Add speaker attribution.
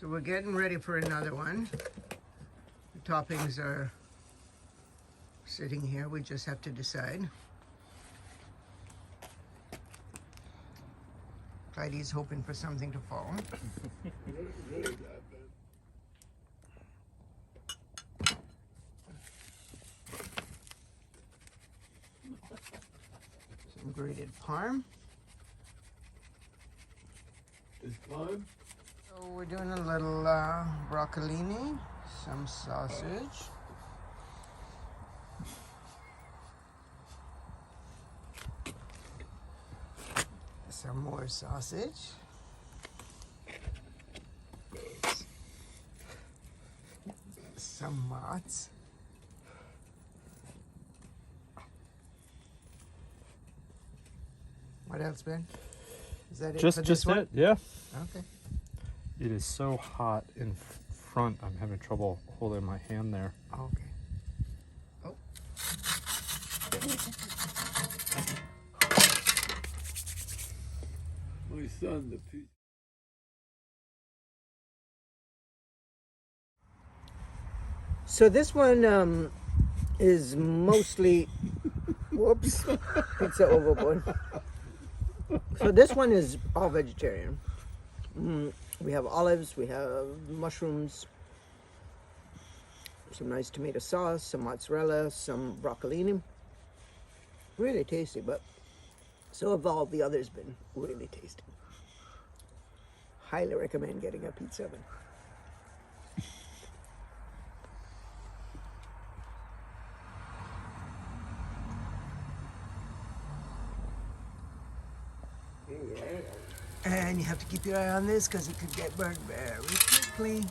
Speaker 1: So we're getting ready for another one. The toppings are sitting here. We just have to decide. Clyde's hoping for something to fall. Some grated parm.
Speaker 2: Is parm?
Speaker 1: So we're doing a little broccolini, some sausage. Some more sausage. Some mozz. What else, Ben? Is that it for this
Speaker 3: Just
Speaker 1: one?
Speaker 3: it, yeah.
Speaker 1: Okay.
Speaker 3: It is so hot in front. I'm having trouble holding my hand there.
Speaker 1: Okay. Oh.
Speaker 2: My son, the pizza.
Speaker 1: So this one is mostly, whoops, pizza overboard. So this one is all vegetarian. We have olives, we have mushrooms, some nice tomato sauce, some mozzarella, some broccolini. Really tasty, but so have all the others been really tasty. Highly recommend getting a pizza oven. And you have to keep your eye on this because it could get burned very quickly.